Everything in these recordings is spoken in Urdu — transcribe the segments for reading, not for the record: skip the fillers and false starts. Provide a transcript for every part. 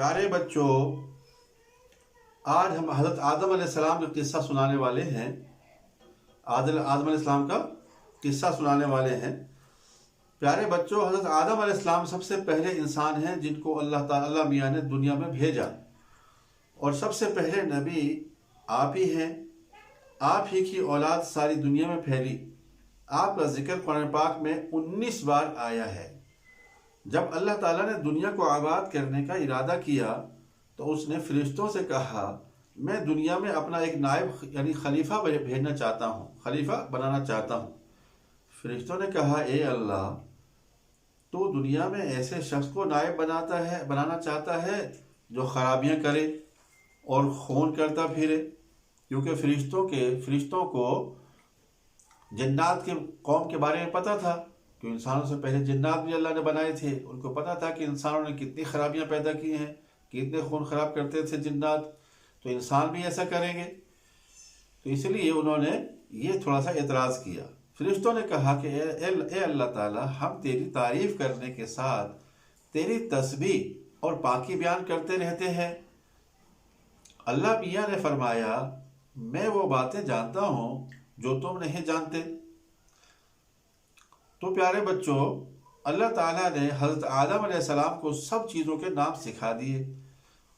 پیارے بچوں، آج ہم حضرت آدم علیہ السلام کا قصہ سنانے والے ہیں۔ آدم علیہ السلام کا قصہ سنانے والے ہیں۔ پیارے بچوں، حضرت آدم علیہ السلام سب سے پہلے انسان ہیں جن کو اللہ تعالیٰ میاں نے دنیا میں بھیجا، اور سب سے پہلے نبی آپ ہی ہیں۔ آپ ہی کی اولاد ساری دنیا میں پھیلی۔ آپ کا ذکر قرآن پاک میں 19 بار آیا ہے۔ جب اللہ تعالیٰ نے دنیا کو آباد کرنے کا ارادہ کیا تو اس نے فرشتوں سے کہا، میں دنیا میں اپنا ایک نائب یعنی خلیفہ بھیجنا چاہتا ہوں، خلیفہ بنانا چاہتا ہوں۔ فرشتوں نے کہا، اے اللہ، تو دنیا میں ایسے شخص کو نائب بنانا چاہتا ہے جو خرابیاں کرے اور خون کرتا پھرے؟ کیونکہ فرشتوں کو جنات کے قوم کے بارے میں پتہ تھا کہ انسانوں سے پہلے جنات بھی اللہ نے بنائے تھے۔ ان کو پتہ تھا کہ انسانوں نے کتنی خرابیاں پیدا کی ہیں، کتنے خون خراب کرتے تھے جنات، تو انسان بھی ایسا کریں گے۔ تو اس لیے انہوں نے یہ تھوڑا سا اعتراض کیا۔ فرشتوں نے کہا کہ اے اللہ تعالیٰ، ہم تیری تعریف کرنے کے ساتھ تیری تسبیح اور پاکی بیان کرتے رہتے ہیں۔ اللہ میاں نے فرمایا، میں وہ باتیں جانتا ہوں جو تم نہیں جانتے۔ تو پیارے بچوں، اللہ تعالیٰ نے حضرت آدم علیہ السلام کو سب چیزوں کے نام سکھا دیے،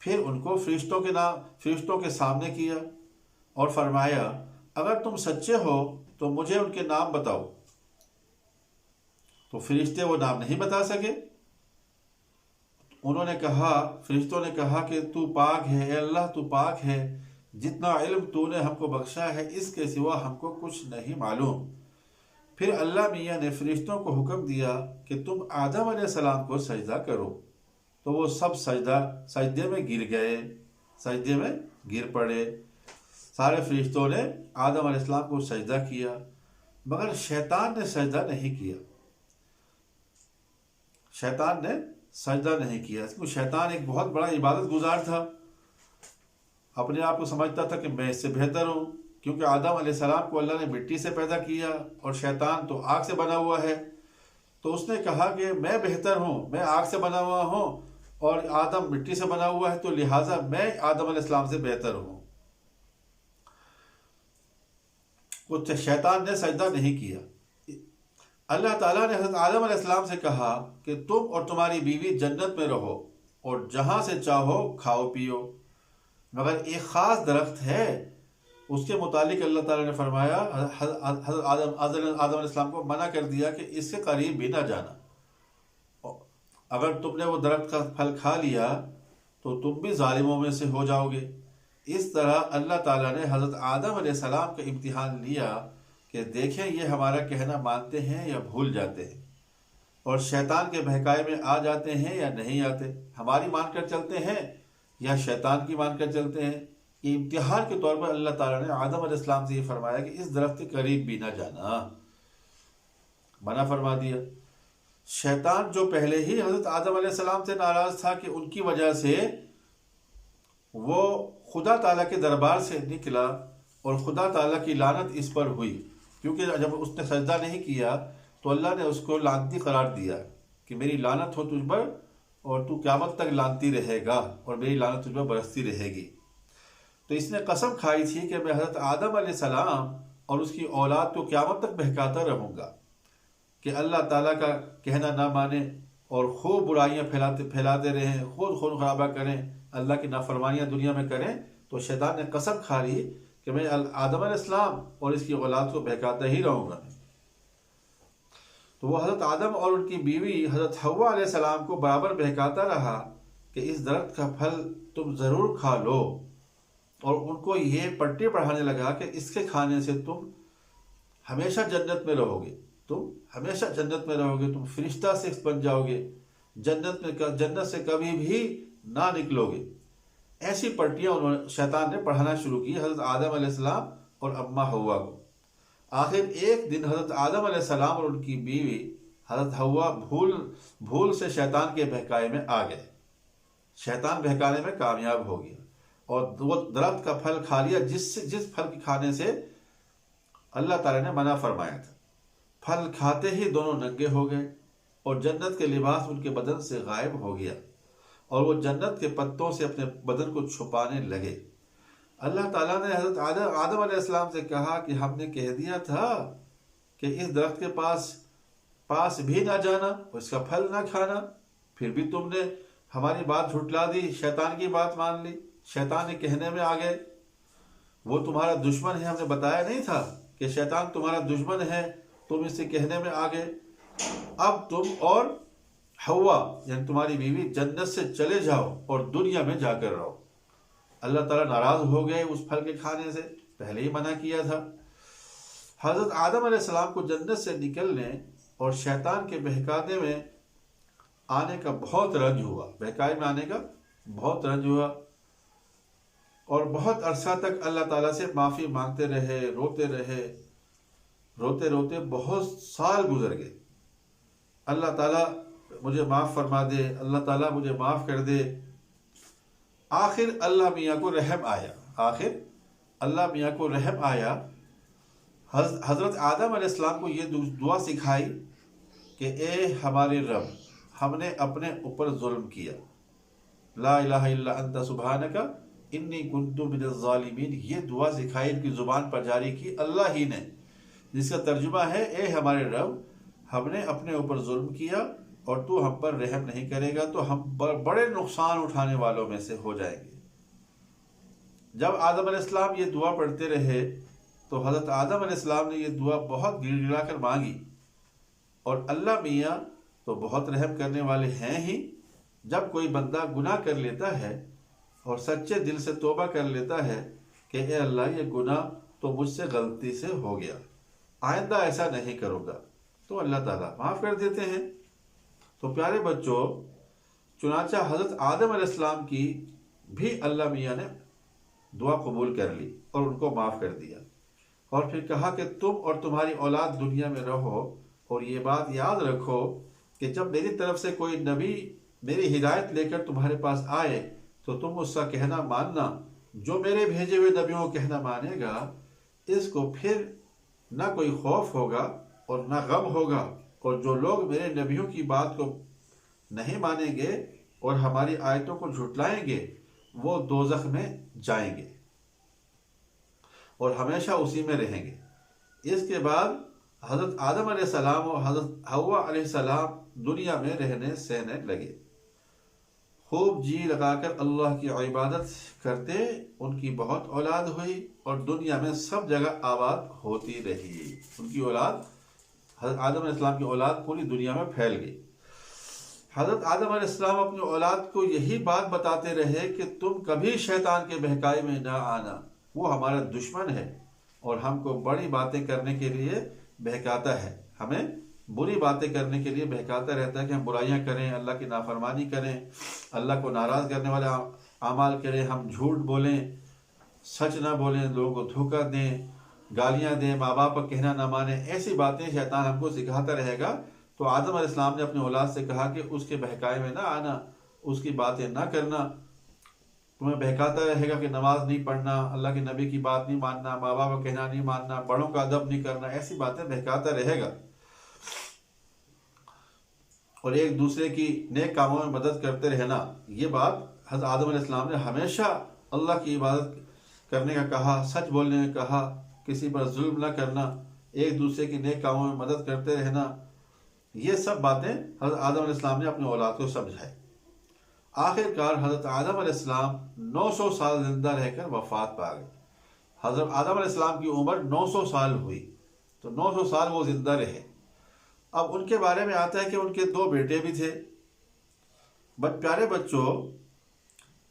پھر ان کو فرشتوں کے سامنے کیا اور فرمایا، اگر تم سچے ہو تو مجھے ان کے نام بتاؤ۔ تو فرشتے وہ نام نہیں بتا سکے۔ فرشتوں نے کہا کہ تو پاک ہے، اے اللہ تو پاک ہے، جتنا علم تو نے ہم کو بخشا ہے اس کے سوا ہم کو کچھ نہیں معلوم۔ پھر اللہ میاں نے فرشتوں کو حکم دیا کہ تم آدم علیہ السلام کو سجدہ کرو، تو وہ سب سجدے میں گر گئے، سجدے میں گر پڑے۔ سارے فرشتوں نے آدم علیہ السلام کو سجدہ کیا، مگر شیطان نے سجدہ نہیں کیا۔ شیطان نے سجدہ نہیں کیا کیونکہ شیطان ایک بہت بڑا عبادت گزار تھا۔ اپنے آپ کو سمجھتا تھا کہ میں اس سے بہتر ہوں، کیونکہ آدم علیہ السلام کو اللہ نے مٹی سے پیدا کیا اور شیطان تو آگ سے بنا ہوا ہے۔ تو اس نے کہا کہ میں بہتر ہوں، میں آگ سے بنا ہوا ہوں اور آدم مٹی سے بنا ہوا ہے، تو لہٰذا میں آدم علیہ السلام سے بہتر ہوں۔ شیطان نے سجدہ نہیں کیا۔ اللہ تعالیٰ نے حضرت آدم علیہ السلام سے کہا کہ تم اور تمہاری بیوی جنت میں رہو اور جہاں سے چاہو کھاؤ پیو، مگر ایک خاص درخت ہے، اس کے متعلق اللہ تعالیٰ نے فرمایا، حضرت آدم علیہ السلام کو منع کر دیا کہ اس کے قریب بھی نہ جانا۔ اگر تم نے وہ درخت کا پھل کھا لیا تو تم بھی ظالموں میں سے ہو جاؤ گے۔ اس طرح اللہ تعالیٰ نے حضرت آدم علیہ السلام کا امتحان لیا کہ دیکھیں یہ ہمارا کہنا مانتے ہیں یا بھول جاتے ہیں، اور شیطان کے بہکائے میں آ جاتے ہیں یا نہیں آتے، ہماری مان کر چلتے ہیں یا شیطان کی مان کر چلتے ہیں۔ یہ امتحان کے طور پر اللہ تعالیٰ نے آدم علیہ السلام سے یہ فرمایا کہ اس درخت کے قریب بھی نہ جانا، منع فرما دیا۔ شیطان جو پہلے ہی حضرت آدم علیہ السلام سے ناراض تھا کہ ان کی وجہ سے وہ خدا تعالیٰ کے دربار سے نکلا اور خدا تعالیٰ کی لعنت اس پر ہوئی، کیونکہ جب اس نے سجدہ نہیں کیا تو اللہ نے اس کو لعنتی قرار دیا کہ میری لعنت ہو تجھ پر اور تو قیامت تک لعنتی رہے گا اور میری لعنت تجھ پر برستی رہے گی۔ تو اس نے قسم کھائی تھی کہ میں حضرت آدم علیہ السلام اور اس کی اولاد کو قیامت تک بہکاتا رہوں گا کہ اللہ تعالیٰ کا کہنا نہ مانیں اور خوب برائیاں پھیلاتے رہیں، خود خون خرابہ کریں، اللہ کی نافرمانیاں دنیا میں کریں۔ تو شیطان نے قسم کھا لی کہ میں آدم علیہ السلام اور اس کی اولاد کو بہکاتا ہی رہوں گا۔ تو وہ حضرت آدم اور ان کی بیوی حضرت حوا علیہ السلام کو برابر بہکاتا رہا کہ اس درخت کا پھل تم ضرور کھا لو، اور ان کو یہ پٹی پڑھانے لگا کہ اس کے کھانے سے تم ہمیشہ جنت میں رہو گے، تم فرشتہ سے بن جاؤ گے، جنت سے کبھی بھی نہ نکلو گے۔ ایسی پٹیاں شیطان نے پڑھانا شروع کی حضرت آدم علیہ السلام اور اماں حوا کو۔ آخر ایک دن حضرت آدم علیہ السلام اور ان کی بیوی حضرت حوا بھول سے شیطان کے بہکائے میں آ گئے، شیطان بہکانے میں کامیاب ہو گیا اور وہ درخت کا پھل کھا لیا جس پھل کے کھانے سے اللہ تعالیٰ نے منع فرمایا تھا۔ پھل کھاتے ہی دونوں ننگے ہو گئے اور جنت کے لباس ان کے بدن سے غائب ہو گیا، اور وہ جنت کے پتوں سے اپنے بدن کو چھپانے لگے۔ اللہ تعالیٰ نے حضرت آدم علیہ السلام سے کہا کہ ہم نے کہہ دیا تھا کہ اس درخت کے پاس بھی نہ جانا، اس کا پھل نہ کھانا، پھر بھی تم نے ہماری بات جھٹلا دی، شیطان کی بات مان لی، شیطان کے کہنے میں آ گئے۔ وہ تمہارا دشمن ہے، ہم نے بتایا نہیں تھا کہ شیطان تمہارا دشمن ہے، تم اس سے کہنے میں آ گئے۔ اب تم اور حوا یعنی تمہاری بیوی جنت سے چلے جاؤ اور دنیا میں جا کر رہو۔ اللہ تعالیٰ ناراض ہو گئے اس پھل کے کھانے سے، پہلے ہی منع کیا تھا۔ حضرت آدم علیہ السلام کو جنت سے نکلنے اور شیطان کے بہکانے میں آنے کا بہت رنج ہوا، بہکائی میں آنے کا بہت رنج ہوا، اور بہت عرصہ تک اللہ تعالیٰ سے معافی مانگتے رہے، روتے رہے، روتے روتے بہت سال گزر گئے۔ اللہ تعالیٰ مجھے معاف فرما دے، اللہ تعالیٰ مجھے معاف کر دے۔ آخر اللہ میاں کو رحم آیا، حضرت آدم علیہ السلام کو یہ دعا سکھائی کہ اے ہمارے رب، ہم نے اپنے اوپر ظلم کیا، لا الہ الا انت سبحانک انی کنت من الظالمین۔ یہ دعا سکھائی، ان کی زبان پر جاری کی اللہ ہی نے، جس کا ترجمہ ہے اے ہمارے رب، ہم نے اپنے اوپر ظلم کیا اور تو ہم پر رحم نہیں کرے گا تو ہم بڑے نقصان اٹھانے والوں میں سے ہو جائیں گے۔ جب آدم علیہ السلام یہ دعا پڑھتے رہے تو حضرت آدم علیہ السلام نے یہ دعا بہت گڑ گڑا کر مانگی، اور اللہ میاں تو بہت رحم کرنے والے ہیں ہی۔ جب کوئی بندہ گناہ کر لیتا ہے اور سچے دل سے توبہ کر لیتا ہے کہ اے اللہ یہ گناہ تو مجھ سے غلطی سے ہو گیا، آئندہ ایسا نہیں کروں گا، تو اللہ تعالیٰ معاف کر دیتے ہیں۔ تو پیارے بچوں، چنانچہ حضرت آدم علیہ السلام کی بھی اللہ میاں نے دعا قبول کر لی اور ان کو معاف کر دیا، اور پھر کہا کہ تم اور تمہاری اولاد دنیا میں رہو، اور یہ بات یاد رکھو کہ جب میری طرف سے کوئی نبی میری ہدایت لے کر تمہارے پاس آئے تو تم اس کا کہنا ماننا، جو میرے بھیجے ہوئے نبیوں کو کہنا مانے گا، اس کو پھر نہ کوئی خوف ہوگا اور نہ غم ہوگا، اور جو لوگ میرے نبیوں کی بات کو نہیں مانیں گے اور ہماری آیتوں کو جھٹلائیں گے وہ دوزخ میں جائیں گے اور ہمیشہ اسی میں رہیں گے۔ اس کے بعد حضرت آدم علیہ السلام اور حضرت حوا علیہ السلام دنیا میں رہنے سہنے لگے، خوب جی لگا کر اللہ کی عبادت کرتے، ان کی بہت اولاد ہوئی اور دنیا میں سب جگہ آباد ہوتی رہی۔ ان کی اولاد، حضرت آدم علیہ السلام کی اولاد پوری دنیا میں پھیل گئی۔ حضرت آدم علیہ السلام اپنی اولاد کو یہی بات بتاتے رہے کہ تم کبھی شیطان کے بہکائی میں نہ آنا، وہ ہمارا دشمن ہے اور ہم کو بڑی باتیں کرنے کے لیے بہکاتا ہے، ہمیں بری باتیں کرنے کے لیے بہکاتا رہتا ہے کہ ہم برائیاں کریں، اللہ کی نافرمانی کریں، اللہ کو ناراض کرنے والے اعمال کریں، ہم جھوٹ بولیں، سچ نہ بولیں، لوگوں کو دھوکہ دیں، گالیاں دیں، ماں باپ کا کہنا نہ مانیں، ایسی باتیں شیطان ہم کو سکھاتا رہے گا۔ تو آدم علیہ السلام نے اپنے اولاد سے کہا کہ اس کے بہکائے میں نہ آنا، اس کی باتیں نہ کرنا، تمہیں بہکاتا رہے گا کہ نماز نہیں پڑھنا، اللہ کے نبی کی بات نہیں ماننا، ماں باپ کا کہنا نہیں ماننا، بڑوں کا ادب نہیں کرنا، ایسی باتیں بہکاتا رہے گا، اور ایک دوسرے کی نیک کاموں میں مدد کرتے رہنا۔ یہ بات حضرت آدم علیہ السلام نے ہمیشہ اللہ کی عبادت کرنے کا کہا، سچ بولنے کا کہا، کسی پر ظلم نہ کرنا، ایک دوسرے کی نیک کاموں میں مدد کرتے رہنا، یہ سب باتیں حضرت آدم علیہ السلام نے اپنے اولاد کو سمجھائی۔ آخر کار حضرت آدم علیہ السلام 900 سال زندہ رہ کر وفات پا گئے۔ حضرت آدم علیہ السلام کی عمر 900 سال ہوئی، تو 900 سال وہ زندہ رہے۔ اب ان کے بارے میں آتا ہے کہ ان کے 2 بیٹے بھی تھے۔ پیارے بچوں،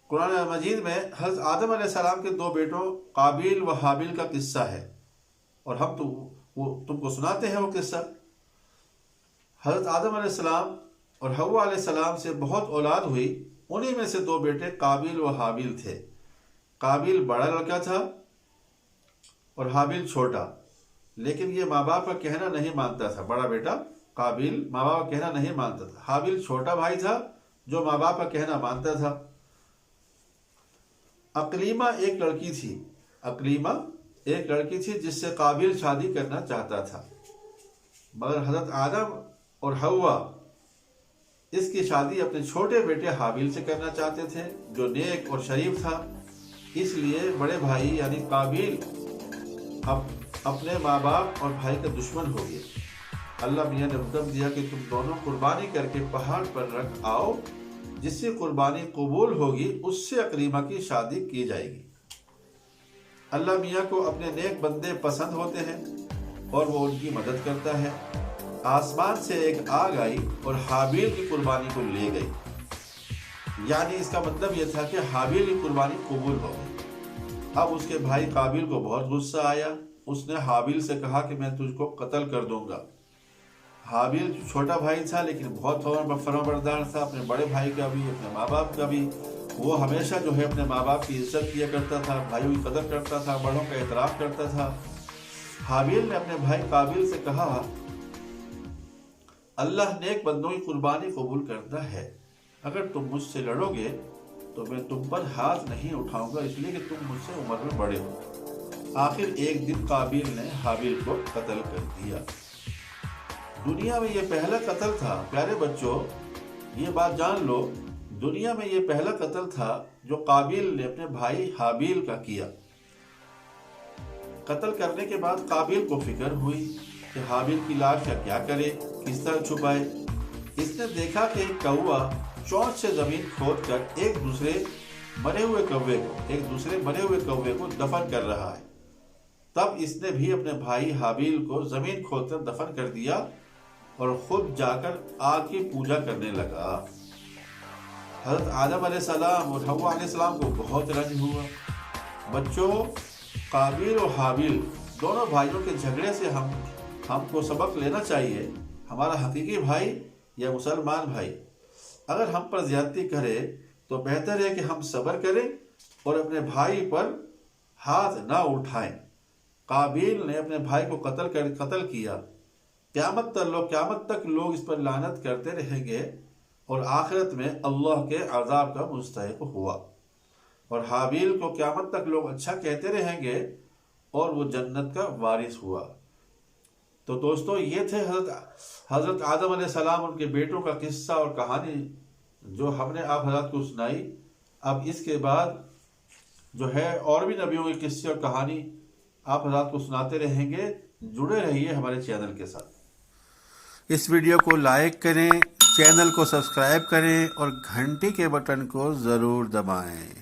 قرآن مجید میں حضرت آدم علیہ السلام کے 2 بیٹوں قابیل و حابیل کا قصہ ہے، اور ہم تم کو سناتے ہیں وہ قصہ۔ حضرت آدم علیہ السلام اور حوا علیہ السلام سے بہت اولاد ہوئی، انہی میں سے 2 بیٹے قابیل و حابیل تھے۔ قابیل بڑا لڑکا تھا اور حابیل چھوٹا، لیکن یہ ماں باپ کا کہنا نہیں مانتا تھا۔ بڑا بیٹا قابیل ماں باپ کا کہنا نہیں مانتا تھا، حابیل چھوٹا بھائی تھا جو ماں باپ کا کہنا مانتا تھا۔ اقلیمہ ایک لڑکی تھی جس سے قابیل شادی کرنا چاہتا تھا، مگر حضرت آدم اور حوا اس کی شادی اپنے چھوٹے بیٹے حابیل سے کرنا چاہتے تھے جو نیک اور شریف تھا، اس لیے بڑے بھائی یعنی قابیل اپنے ماں باپ اور بھائی کا دشمن ہو گئے۔ اللہ میاں نے حکم دیا کہ تم دونوں قربانی کر کے پہاڑ پر رکھ آؤ، جس سے قربانی قبول ہوگی اس سے اکریمہ کی شادی کی جائے گی۔ اللہ میاں کو اپنے نیک بندے پسند ہوتے ہیں اور وہ ان کی مدد کرتا ہے۔ آسمان سے ایک آگ آئی اور حابیل کی قربانی کو لے گئی، یعنی اس کا مطلب یہ تھا کہ حابیل کی قربانی قبول ہو گئی۔ اب اس کے بھائی قابیل کو بہت غصہ آیا، اس نے حابیل سے کہا کہ میں تجھ کو قتل کر دوں گا۔ حابیل چھوٹا بھائی تھا لیکن بہت فرمانبردار تھا، اپنے بڑے بھائی کا بھی، اپنے ماں باپ کا بھی۔ وہ ہمیشہ جو ہے اپنے ماں باپ کی عزت کیا کرتا تھا، بھائیوں کی قدر کرتا تھا، بڑوں کا احترام کرتا تھا۔ حابیل نے اپنے بھائی قابیل سے کہا، اللہ نیک بندوں کی قربانی قبول کرتا ہے، اگر تم مجھ سے لڑو گے تو میں تم پر ہاتھ نہیں اٹھاؤں گا، اس لیے کہ تم مجھ سے عمر میں بڑے ہو۔ آخر ایک دن قابیل نے حابیل کو قتل کر دیا۔ دنیا میں یہ پہلا قتل تھا، پیارے بچوں یہ بات جان لو، دنیا میں یہ پہلا قتل تھا جو قابیل نے اپنے بھائی حابیل کا کیا۔ قتل کرنے کے بعد قابیل کو فکر ہوئی کہ حابیل کی لاش کا کیا کرے، کس طرح چھپائے۔ اس نے دیکھا کہ ایک کوا چونچ سے زمین کھود کر ایک دوسرے مرے ہوئے کوے کو دفن کر رہا ہے۔ تب اس نے بھی اپنے بھائی حابیل کو زمین کھود کر دفن کر دیا اور خود جا کر آگ کی پوجا کرنے لگا۔ حضرت آدم علیہ السلام اور حوا علیہ السلام کو بہت رنج ہوا۔ بچوں، قابیل اور حابیل دونوں بھائیوں کے جھگڑے سے ہم کو سبق لینا چاہیے۔ ہمارا حقیقی بھائی یا مسلمان بھائی اگر ہم پر زیادتی کرے تو بہتر ہے کہ ہم صبر کریں اور اپنے بھائی پر ہاتھ نہ اٹھائیں۔ قابیل نے اپنے بھائی کو قتل کیا۔ قیامت تک لوگ اس پر لعنت کرتے رہیں گے اور آخرت میں اللہ کے عذاب کا مستحق ہوا، اور حابیل کو قیامت تک لوگ اچھا کہتے رہیں گے اور وہ جنت کا وارث ہوا۔ تو دوستو یہ تھے حضرت آدم علیہ السلام، ان کے بیٹوں کا قصہ اور کہانی جو ہم نے آپ حضرات کو سنائی۔ اب اس کے بعد جو ہے اور بھی نبیوں کے قصے اور کہانی آپ حضرات کو سناتے رہیں گے۔ جڑے رہیے ہمارے چینل کے ساتھ۔ اس ویڈیو کو لائک کریں، چینل کو سبسکرائب کریں اور گھنٹی کے بٹن کو ضرور دبائیں۔